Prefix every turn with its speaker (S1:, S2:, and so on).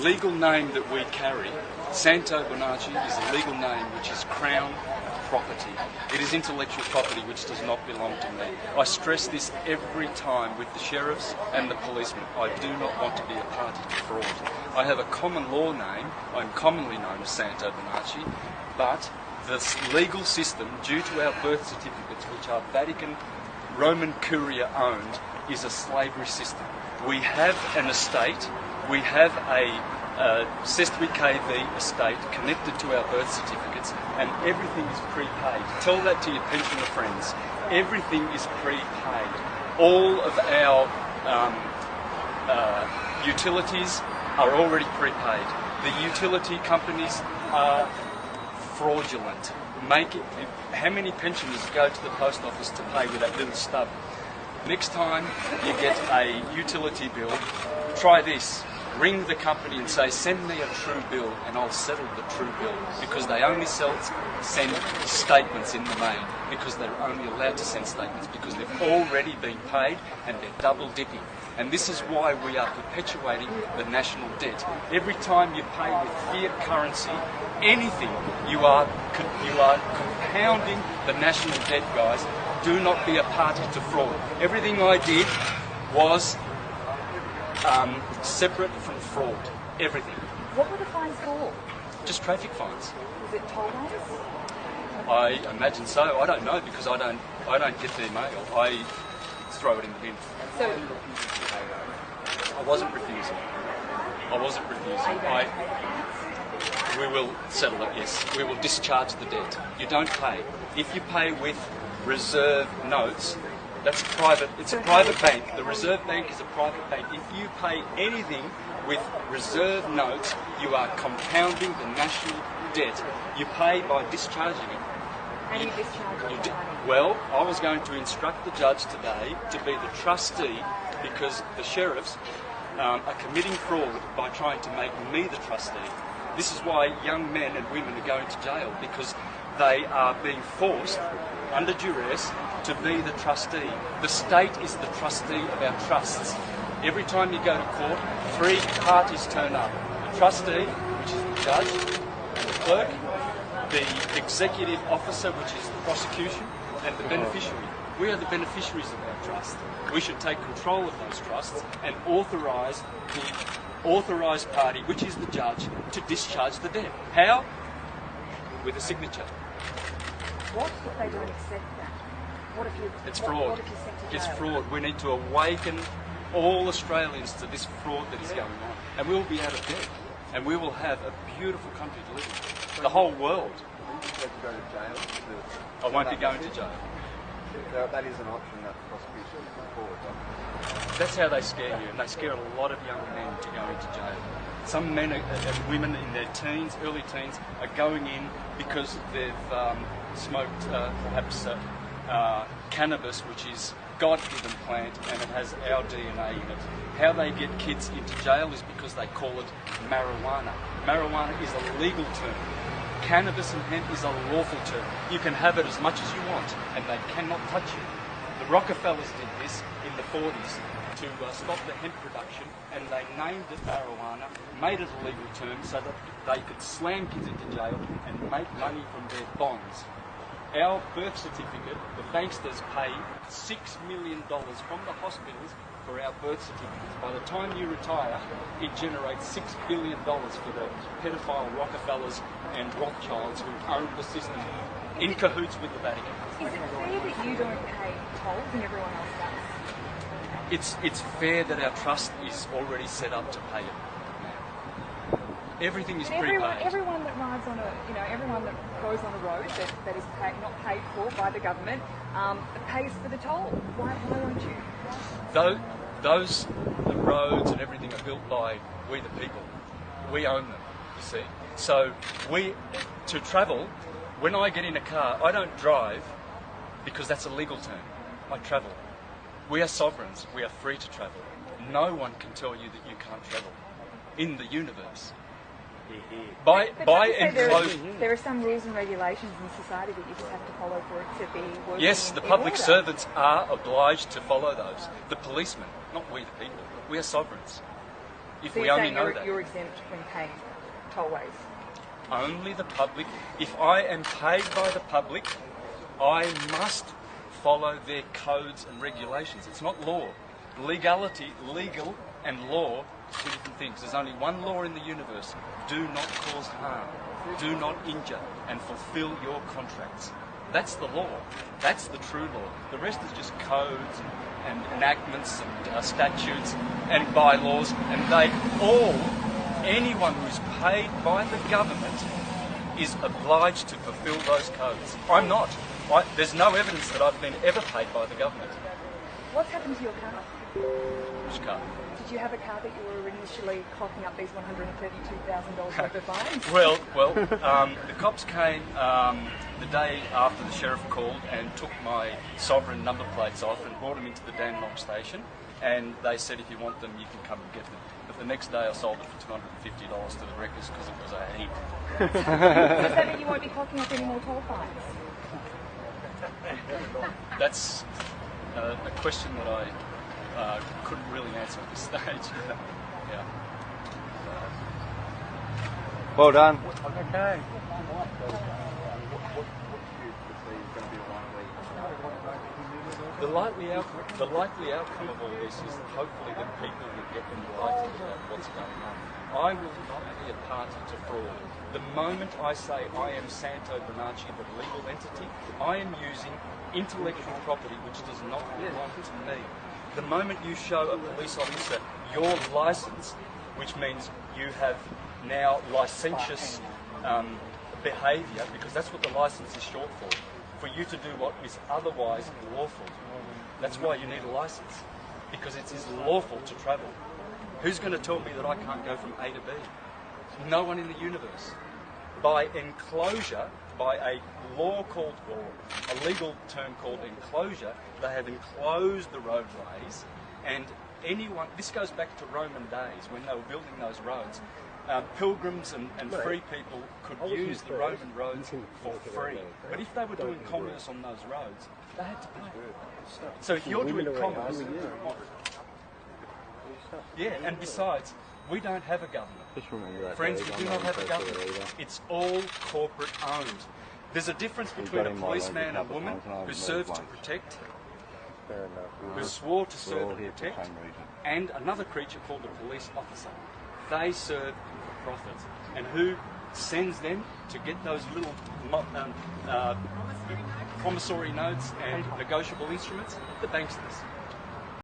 S1: legal name that we carry, Santo Bonacci, is a legal name which is Crown property. It is intellectual property which does not belong to me. I stress this every time with the sheriffs and the policemen. I do not want to be a party to fraud. I have a common law name. I'm commonly known as Santo Bonacci, but the legal system, due to our birth certificates, which are Vatican Roman Curia owned, is a slavery system. We have an estate, we have a Cestui Que Vie estate connected to our birth certificates, and everything is prepaid. Tell that to your pensioner friends. Everything is prepaid. All of our utilities are already prepaid. The utility companies are fraudulent. How many pensioners go to the post office to pay with that little stub? Next time you get a utility bill, try this. Ring the company and say, send me a true bill and I'll settle the true bill, because they only send statements in the main, because they're only allowed to send statements because they've already been paid and they're double dipping. And this is why we are perpetuating the national debt. Every time you pay with fiat currency, anything, you are compounding the national debt, guys. Do not be a party to fraud. Everything I did was separate from fraud. Everything.
S2: What were the fines for?
S1: Just traffic fines.
S2: Was it tollways?
S1: I imagine so. I don't know, because I don't get their mail. I throw it in the bin.
S2: So
S1: I wasn't refusing. We will settle it, yes. We will discharge the debt. You don't pay. If you pay with reserve notes, that's private. It's a private bank. The Reserve Bank is a private bank. If you pay anything with reserve notes, you are compounding the national debt. You pay by discharging it.
S2: How do you discharge it?
S1: Well, I was going to instruct the judge today to be the trustee, because the sheriffs are committing fraud by trying to make me the trustee. This is why young men and women are going to jail, because they are being forced under duress to be the trustee. The state is the trustee of our trusts. Every time you go to court, three parties turn up. The trustee, which is the judge, and the clerk, the executive officer, which is the prosecution, and the beneficiary. We are the beneficiaries of our trust. We should take control of those trusts and authorise the authorised party, which is the judge, to discharge the debt. How? With a signature.
S2: What if they don't accept that? What if you?
S1: It's fraud.
S2: What if you're sent to jail?
S1: It's fraud. We need to awaken all Australians to this fraud that is going on, and we will be out of debt, and we will have a beautiful country to live in. The whole world.
S3: You go to jail.
S1: I won't be going to jail.
S3: That is an option that the prosecution can put forward.
S1: That's how they scare you, and they scare a lot of young men to go into jail. Some men and women in their teens, early teens, are going in because they've smoked perhaps cannabis, which is God-given plant, and it has our DNA in it. How they get kids into jail is because they call it marijuana. Marijuana is a legal term. Cannabis and hemp is a lawful term. You can have it as much as you want, and they cannot touch you. The Rockefellers did this in the 40s to stop the hemp production, and they named it marijuana, made it a legal term so that they could slam kids into jail and make money from their bonds. Our birth certificate, the banksters pay $6 million from the hospitals for our birth certificates. By the time you retire, it generates $6 billion for the pedophile Rockefellers and Rothschilds who own the system, in cahoots with the Vatican.
S2: Is it fair that you don't pay tolls and everyone else does?
S1: It's fair that our trust is already set up to pay it. Everything is prepaid.
S2: Everyone that rides on everyone that goes on a road that is not paid for by the government pays for the toll. Why won't you?
S1: Those the roads and everything are built by we the people. We own them, you see. So to travel, when I get in a car, I don't drive because that's a legal term. I travel. We are sovereigns. We are free to travel. No one can tell you that you can't travel in the universe.
S2: There are some rules and regulations in society that you just have to follow for it to be working.
S1: Yes, the public servants are obliged to follow those. The policemen, not we the people. We are sovereigns. If
S2: So
S1: we
S2: you're
S1: only
S2: saying
S1: know that.
S2: you're exempt from paying tollways?
S1: Only the public. If I am paid by the public, I must follow their codes and regulations. It's not law. Legal and law are two different things. There's only one law in the universe. Do not cause harm. Do not injure and fulfill your contracts. That's the law. That's the true law. The rest is just codes and enactments and statutes and bylaws, and anyone who's paid by the government is obliged to fulfill those codes. I'm not. There's no evidence that I've been ever paid by the government.
S2: What's happened to your car?
S1: Which car?
S2: Did you have a car that you were initially clocking up these $132,000 worth of fines?
S1: Well, the cops came the day after the sheriff called and took my sovereign number plates off and brought them into the Dandenong station, and they said if you want them you can come and get them. But the next day I sold it for $250 to the wreckers because it was a heap.
S2: Does that mean you won't be clocking up any more toll fines?
S1: That's a question that I couldn't really answer at this stage. Yeah.
S3: Well done.
S4: Okay.
S1: The likely outcome of all this is hopefully that people will get enlightened about what's going on. I will not be a party to fraud. The moment I say I am Santo Bonacci, the legal entity, I am using intellectual property which does not belong to me. The moment you show a police officer your license, which means you have now licentious behaviour, because that's what the license is short for you to do what is otherwise lawful. That's why you need a license, because it is lawful to travel. Who's going to tell me that I can't go from A to B? No one in the universe. By enclosure, by a law called, or a legal term called enclosure, they have enclosed the roadways, and anyone, this goes back to Roman days when they were building those roads. Pilgrims and free people could use the Roman roads for free. But if they were doing commerce on those roads, they had to pay. So if you're doing commerce, and besides, we don't have a government. Friends, we do not have a government. It's all corporate owned. There's a difference between a policeman and a woman who serves to protect, who swore to serve and protect, and another creature called a police officer. They serve for profit. And who sends them to get those little promissory notes and negotiable instruments? The banksters.